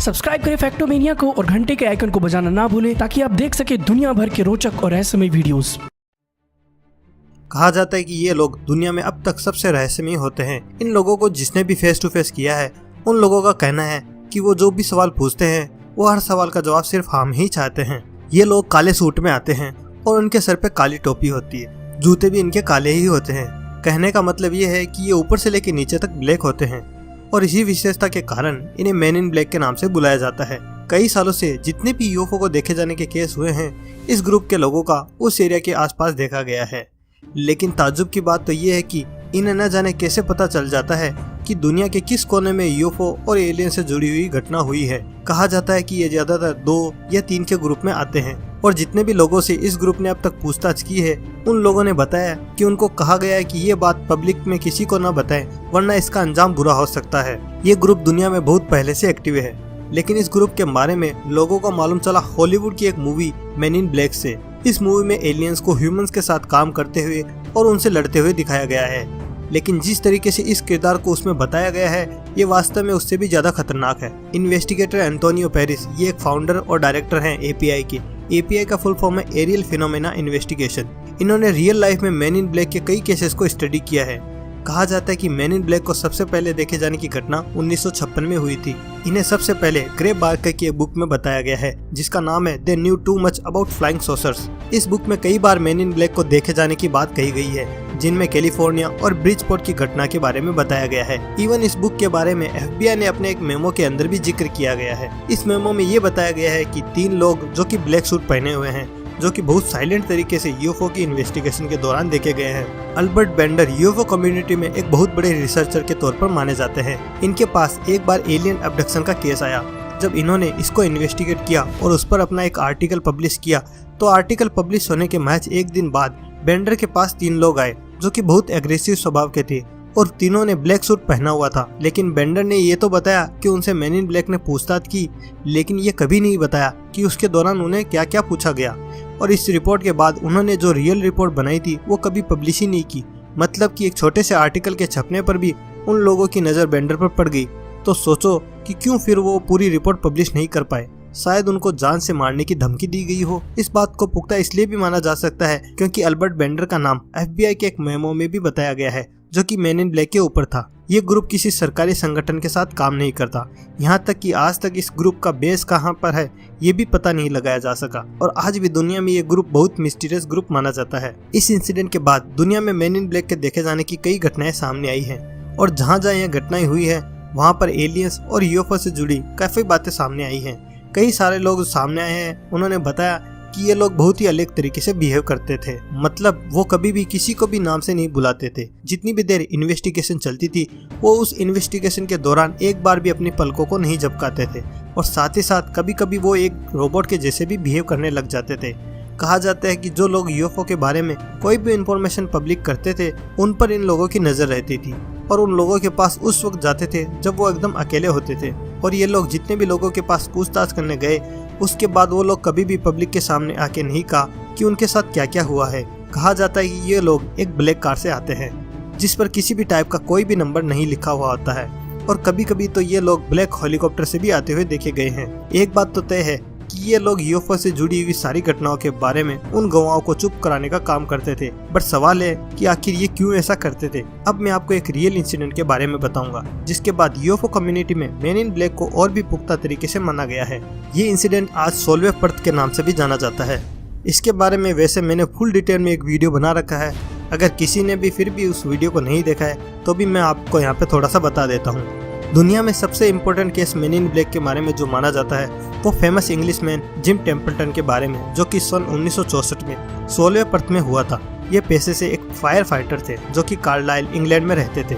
Subscribe करें फैक्टोमेनिया को और घंटे के आइकन को बजाना ना भूलें ताकि आप देख सके दुनिया भर के रोचक और रहस्यमय वीडियोस। कहा जाता है कि ये लोग दुनिया में अब तक सबसे रहस्यमय होते हैं। इन लोगों को जिसने भी फेस टू फेस किया है उन लोगों का कहना है कि वो जो भी सवाल पूछते हैं वो हर सवाल का जवाब सिर्फ हम ही चाहते हैं। ये लोग काले सूट में आते हैं और उनके सर पे काली टोपी होती है, जूते भी इनके काले ही होते हैं। कहने का मतलब ये है कि ये ऊपर से लेकर नीचे तक ब्लैक होते हैं और इसी विशेषता के कारण इन्हें मैन इन ब्लैक के नाम से बुलाया जाता है। कई सालों से जितने भी यूएफओ को देखे जाने के केस हुए हैं इस ग्रुप के लोगों का उस एरिया के आसपास देखा गया है। लेकिन ताज्जुब की बात तो ये है कि इन्हें न जाने कैसे पता चल जाता है कि दुनिया के किस कोने में यूएफओ और एलियन से जुड़ी हुई घटना हुई है। कहा जाता है कि ये ज्यादातर 2 या 3 के ग्रुप में आते हैं और जितने भी लोगों से इस ग्रुप ने अब तक पूछताछ की है उन लोगों ने बताया कि उनको कहा गया है कि ये बात पब्लिक में किसी को न बताएं वरना इसका अंजाम बुरा हो सकता है। ये ग्रुप दुनिया में बहुत पहले से एक्टिव है, लेकिन इस ग्रुप के बारे में लोगों को मालूम चला हॉलीवुड की एक मूवी मैन इन ब्लैक से। इस मूवी में एलियंस को ह्यूमंस के साथ काम करते हुए और उनसे लड़ते हुए दिखाया गया है, लेकिन जिस तरीके से इस किरदार को उसमें बताया गया है ये वास्तव में उससे भी ज्यादा खतरनाक है। इन्वेस्टिगेटर एंटोनियो पेरिस ये एक फाउंडर और डायरेक्टर हैं एपीआई के। एपीआई का फुल फॉर्म है एरियल फिनोमेना इन्वेस्टिगेशन। इन्होंने रियल लाइफ में मैन इन ब्लैक के कई केसेस को स्टडी किया है। कहा जाता है कि मैन इन ब्लैक को सबसे पहले देखे जाने की घटना 1956 में हुई थी। इन्हें सबसे पहले ग्रे बार्कर की एक बुक में बताया गया है जिसका नाम है they knew too much about flying saucers. इस बुक में कई बार मैन इन ब्लैक को देखे जाने की बात कही गई है, जिनमें कैलिफोर्निया और ब्रिजपोर्ट की घटना के बारे में बताया गया है। इवन इस बुक के बारे में एफबीआई ने अपने एक मेमो के अंदर भी जिक्र किया गया है। इस मेमो में ये बताया गया है कि 3 लोग जो कि ब्लैक सूट पहने हुए हैं जो कि बहुत साइलेंट तरीके से यूएफओ की इन्वेस्टिगेशन के दौरान देखे गए हैं। अल्बर्ट बेंडर यूएफओ कम्युनिटी में एक बहुत बड़े रिसर्चर के तौर पर माने जाते हैं। इनके पास एक बार एलियन अबडक्शन का केस आया। जब इन्होंने इसको इन्वेस्टिगेट किया और उस पर अपना एक आर्टिकल पब्लिश किया तो आर्टिकल पब्लिश होने के महज एक दिन बाद बेंडर के पास 3 लोग आए जो कि बहुत एग्रेसिव स्वभाव के थे और तीनों ने ब्लैक सूट पहना हुआ था। लेकिन बेंडर ने ये तो बताया कि उनसे मैन इन ब्लैक ने पूछताछ की, लेकिन ये कभी नहीं बताया कि उसके दौरान उन्हें क्या क्या पूछा गया। और इस रिपोर्ट के बाद उन्होंने जो रियल रिपोर्ट बनाई थी वो कभी पब्लिश ही नहीं की। मतलब कि एक छोटे से आर्टिकल के छपने पर भी उन लोगों की नज़र बेंडर पर पड़ गई। तो सोचो कि क्यों फिर वो पूरी रिपोर्ट पब्लिश नहीं कर पाए। शायद उनको जान से मारने की धमकी दी गई हो। इस बात को पुख्ता इसलिए भी माना जा सकता है क्योंकि अल्बर्ट बेंडर का नाम एफबीआई के एक मेमो में भी बताया गया है जो कि मैन इन ब्लैक के ऊपर था। ये ग्रुप किसी सरकारी संगठन के साथ काम नहीं करता। यहाँ तक कि आज तक इस ग्रुप का बेस कहाँ पर है ये भी पता नहीं लगाया जा सका और आज भी दुनिया में ये ग्रुप बहुत मिस्टीरियस ग्रुप माना जाता है। इस इंसिडेंट के बाद दुनिया में मैन इन ब्लैक के देखे जाने की कई घटनाएं सामने आई हैं और जहाँ जहाँ यह घटनाएं हुई है वहाँ पर एलियंस और यूएफओ से जुड़ी काफी बातें सामने आई हैं। कई सारे लोग सामने आए हैं, उन्होंने बताया कि ये लोग बहुत ही अलग तरीके से बिहेव करते थे। मतलब वो कभी भी किसी को भी नाम से नहीं बुलाते थे। जितनी भी देर इन्वेस्टिगेशन चलती थी वो उस इन्वेस्टिगेशन के दौरान एक बार भी अपनी पलकों को नहीं झपकाते थे और साथ ही साथ कभी कभी वो एक रोबोट के जैसे भी बिहेव करने लग जाते थे। कहा जाता है कि जो लोग यूएफओ के बारे में कोई भी इंफॉर्मेशन पब्लिक करते थे उन पर इन लोगों की नजर रहती थी और उन लोगों के पास उस वक्त जाते थे जब वो एकदम अकेले होते थे। और ये लोग जितने भी लोगों के पास पूछताछ करने गए उसके बाद वो लोग कभी भी पब्लिक के सामने आके नहीं कहा कि उनके साथ क्या क्या हुआ है। कहा जाता है कि ये लोग एक ब्लैक कार से आते हैं जिस पर किसी भी टाइप का कोई भी नंबर नहीं लिखा हुआ होता है और कभी कभी तो ये लोग ब्लैक हेलीकॉप्टर से भी आते हुए देखे गए हैं। एक बात तो तय है कि ये लोग यूएफओ से जुड़ी हुई सारी घटनाओं के बारे में उन गवाहों को चुप कराने का काम करते थे। बट सवाल है कि आखिर ये क्यों ऐसा करते थे। अब मैं आपको एक रियल इंसिडेंट के बारे में बताऊंगा जिसके बाद यूएफओ कम्युनिटी में मैन इन ब्लैक को और भी पुख्ता तरीके से माना गया है। ये इंसिडेंट आज सोलवे पर्थ के नाम से भी जाना जाता है। इसके बारे में वैसे मैंने फुल डिटेल में एक वीडियो बना रखा है। अगर किसी ने भी फिर भी उस वीडियो को नहीं देखा है तो भी मैं आपको यहाँ पे थोड़ा सा बता देता हूँ। दुनिया में सबसे important case man in black के बारे में जो माना जाता है वो फेमस इंग्लिशमैन जिम टेम्पल्टन के बारे में जो कि सन 1964 में 16वें पर्थ में हुआ था। ये पेशे से एक फायर फाइटर थे जो कि कार्लाइल इंग्लैंड में रहते थे।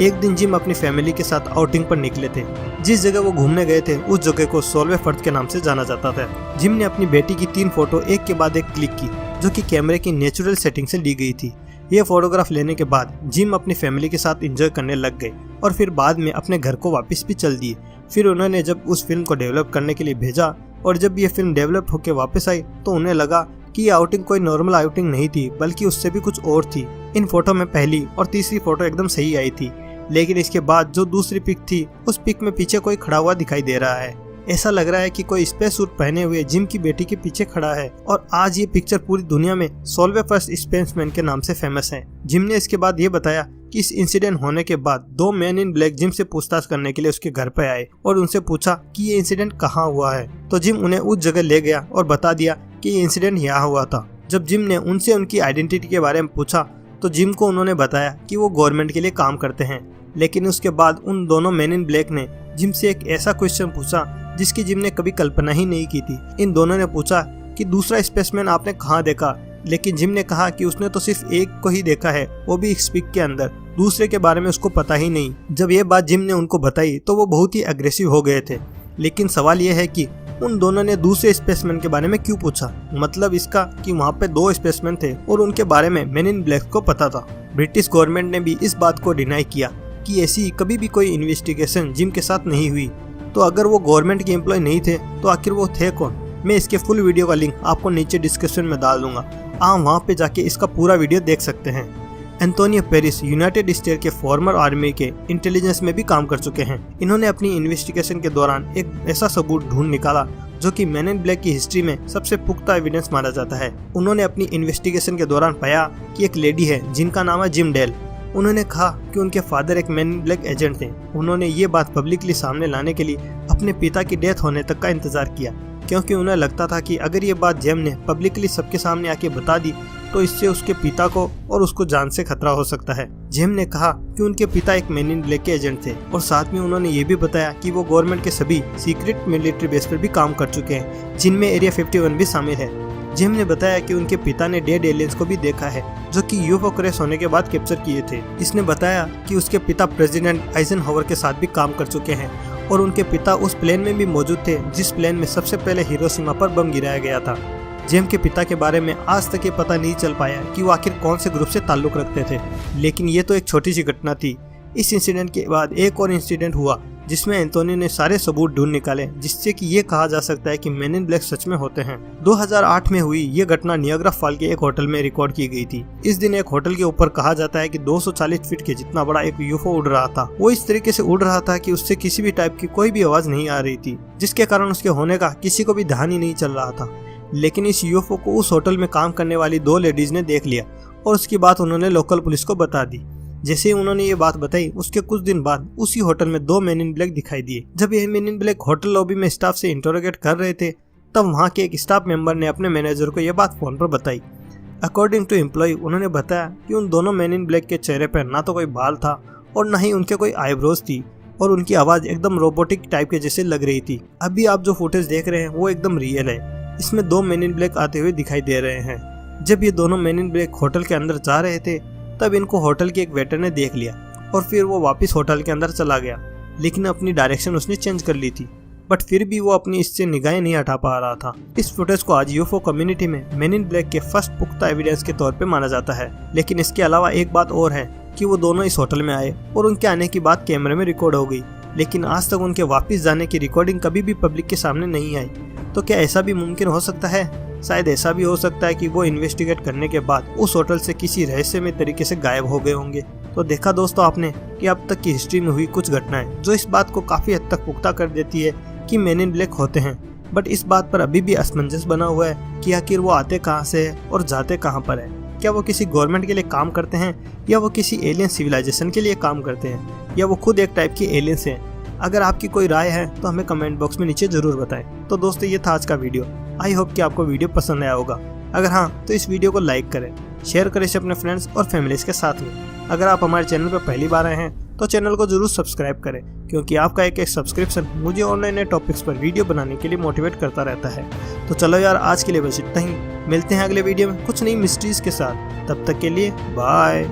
एक दिन जिम अपनी फैमिली के साथ आउटिंग पर निकले थे। जिस जगह वो घूमने गए थे उस जगह को 16वें पर्थ के नाम से जाना जाता था। जिम ने अपनी बेटी की 3 फोटो एक के बाद एक क्लिक की जो कि कैमरे की नेचुरल सेटिंग से ली गई थी। ये फोटोग्राफ लेने के बाद जिम अपनी फैमिली के साथ एंजॉय करने लग गए और फिर बाद में अपने घर को वापस भी चल दिए। फिर उन्होंने जब उस फिल्म को डेवलप करने के लिए भेजा और जब ये फिल्म डेवलप होकर वापस आई तो उन्हें लगा कि ये आउटिंग कोई नॉर्मल आउटिंग नहीं थी बल्कि उससे भी कुछ और थी। इन फोटो में पहली और तीसरी फोटो एकदम सही आई थी, लेकिन इसके बाद जो दूसरी पिक थी उस पिक में पीछे कोई खड़ा हुआ दिखाई दे रहा है। ऐसा लग रहा है कि कोई स्पेस सूट पहने हुए जिम की बेटी के पीछे खड़ा है और आज ये पिक्चर पूरी दुनिया में सोल्वे फर्स्ट स्पेसमैन के नाम से फेमस है। जिम ने इसके बाद ये बताया कि इस इंसिडेंट होने के बाद 2 मैन इन ब्लैक जिम से पूछताछ करने के लिए उसके घर पे आए और उनसे पूछा कि ये इंसिडेंट कहाँ हुआ है। तो जिम उन्हें उस जगह ले गया और बता दिया कि ये इंसिडेंट यहाँ हुआ था। जब जिम ने उनसे उनकी आइडेंटिटी के बारे में पूछा तो जिम को उन्होंने बताया कि वो गवर्नमेंट के लिए काम करते हैं। लेकिन उसके बाद उन दोनों मैन इन ब्लैक ने जिम से एक ऐसा क्वेश्चन पूछा जिसकी जिम ने कभी कल्पना ही नहीं की थी। इन दोनों ने पूछा कि दूसरा स्पेसमैन आपने कहाँ देखा, लेकिन जिम ने कहा कि उसने तो सिर्फ एक को ही देखा है, वो भी एक स्पीक के अंदर, दूसरे के बारे में उसको पता ही नहीं। जब ये बात जिम ने उनको बताई तो वो बहुत ही अग्रेसिव हो गए थे। लेकिन सवाल ये है कि उन दोनों ने दूसरे स्पेसमैन के बारे में क्यों पूछा। मतलब इसका कि वहाँ पे 2 स्पेसमैन थे और उनके बारे में मैन इन ब्लैक को पता था। ब्रिटिश गवर्नमेंट ने भी इस बात को डिनाई किया कि ऐसी कभी भी कोई इन्वेस्टिगेशन जिम के साथ नहीं हुई। तो अगर वो गवर्नमेंट के एम्प्लॉय नहीं थे तो आखिर वो थे कौन? मैं इसके फुल वीडियो का लिंक आपको नीचे डिस्क्रिप्शन में डाल दूंगा, आप वहाँ पे जाके इसका पूरा वीडियो देख सकते हैं। एंटोनियो पेरिस यूनाइटेड स्टेट के फॉर्मर आर्मी के इंटेलिजेंस में भी काम कर चुके हैं। इन्होंने अपनी इन्वेस्टिगेशन के दौरान एक ऐसा सबूत ढूंढ निकाला जो कि मैन इन ब्लैक की हिस्ट्री में सबसे पुख्ता एविडेंस माना जाता है। उन्होंने अपनी इन्वेस्टिगेशन के दौरान पाया कि एक लेडी है जिनका नाम है जिम डेल। उन्होंने कहा कि उनके फादर एक मैन इन ब्लैक एजेंट थे। उन्होंने ये बात पब्लिकली सामने लाने के लिए अपने पिता की डेथ होने तक का इंतजार किया, क्योंकि उन्हें लगता था कि अगर ये बात जेम ने पब्लिकली सबके सामने आके बता दी तो इससे उसके पिता को और उसको जान से खतरा हो सकता है। जेम ने कहा कि उनके पिता एक मैन इन ब्लैक के एजेंट थे और साथ में उन्होंने ये भी बताया कि वो गवर्नमेंट के सभी सीक्रेट मिलिट्री बेस पर भी काम कर चुके हैं, जिनमें एरिया 51 भी शामिल है। जेम ने बताया कि उनके पिता ने डेड एलियंस को भी देखा है जो कि यूएफओ क्रैश होने के बाद कैप्चर किए थे। इसने बताया कि उसके पिता प्रेसिडेंट आइजनहावर के साथ भी काम कर चुके हैं और उनके पिता उस प्लेन में भी मौजूद थे जिस प्लेन में सबसे पहले हिरोशिमा पर बम गिराया गया था। जेम के पिता के बारे में आज तक ये पता नहीं चल पाया कि वो आखिर कौन से ग्रुप से ताल्लुक रखते थे, लेकिन ये तो एक छोटी सी घटना थी। इस इंसिडेंट के बाद एक और इंसिडेंट हुआ जिसमें एंटोनियो ने सारे सबूत ढूंढ निकाले जिससे कि ये कहा जा सकता है कि मैन इन ब्लैक सच में होते हैं। 2008 में हुई ये घटना नियाग्रा फॉल के एक होटल में रिकॉर्ड की गई थी। इस दिन एक होटल के ऊपर कहा जाता है कि 240 फीट के जितना बड़ा एक यूएफओ उड़ रहा था। वो इस तरीके से उड़ रहा था कि उससे किसी भी टाइप की कोई भी आवाज नहीं आ रही थी, जिसके कारण उसके होने का किसी को भी ध्यान ही नहीं चल रहा था। लेकिन इस यूएफओ को उस होटल में काम करने वाली 2 लेडीज ने देख लिया और उसकी बात उन्होंने लोकल पुलिस को बता दी। जैसे ही उन्होंने ये बात बताई उसके कुछ दिन बाद उसी होटल में 2 मैन इन ब्लैक दिखाई दिए। जब ये man in black hotel lobby में स्टाफ से इंटरोगेट कर रहे थे तब वहाँ के एक स्टाफ मेंबर ने अपने मैनेजर को यह बात फोन पर बताई। अकॉर्डिंग टू एम्प्लॉय उन्होंने बताया कि उन दोनों मैन इन ब्लैक के चेहरे पर ना तो कोई बाल था और ना ही उनके कोई आईब्रोज थी और उनकी आवाज एकदम रोबोटिक टाइप के जैसे लग रही थी। अभी आप जो फुटेज देख रहे हैं वो एकदम रियल है। इसमें 2 मैन इन ब्लैक आते हुए दिखाई दे रहे हैं। जब ये दोनों मैन इन ब्लैक होटल के अंदर जा रहे थे तब इनको होटल के एक वेटर ने देख लिया और फिर वो वापस होटल के अंदर चला गया, लेकिन अपनी डायरेक्शन उसने चेंज कर ली थी, बट फिर भी वो अपनी इससे निगाहें नहीं हटा पा रहा था। इस फुटेज को आज यूएफओ कम्युनिटी में मैन इन ब्लैक के फर्स्ट पुख्ता एविडेंस के तौर पे माना जाता है। लेकिन इसके अलावा एक बात और है कि वो दोनों इस होटल में आए और उनके आने की बात कैमरे में रिकॉर्ड हो गई, लेकिन आज तक उनके वापस जाने की रिकॉर्डिंग कभी भी पब्लिक के सामने नहीं आई। तो क्या ऐसा भी मुमकिन हो सकता है? शायद ऐसा भी हो सकता है कि वो इन्वेस्टिगेट करने के बाद उस होटल से किसी रहस्यमय तरीके से गायब हो गए होंगे। तो देखा दोस्तों आपने कि अब तक की हिस्ट्री में हुई कुछ घटनाएं जो इस बात को काफी हद तक पुख्ता कर देती है कि मैन इन ब्लैक होते हैं, बट इस बात पर अभी भी असमंजस बना हुआ है कि आखिर वो आते कहाँ से है और जाते कहाँ पर है। क्या वो किसी गवर्नमेंट के लिए काम करते हैं या वो किसी एलियन सिविलाइजेशन के लिए काम करते हैं या वो खुद एक टाइप के एलियंस हैं? अगर आपकी कोई राय है तो हमें कमेंट बॉक्स में नीचे जरूर बताएं। तो दोस्तों ये था आज का वीडियो। आई होप कि आपको वीडियो पसंद आया होगा। अगर हाँ तो इस वीडियो को लाइक करें, शेयर करें इसे अपने फ्रेंड्स और फैमिलीज के साथ में। अगर आप हमारे चैनल पर पहली बार आए हैं तो चैनल को जरूर सब्सक्राइब करें, क्योंकि आपका एक सब्सक्रिप्शन मुझे और नए टॉपिक्स पर वीडियो बनाने के लिए मोटिवेट करता रहता है। तो चलो यार आज के लिए बस इतना ही। मिलते हैं अगले वीडियो में कुछ नई मिस्ट्रीज के साथ। तब तक के लिए बाय।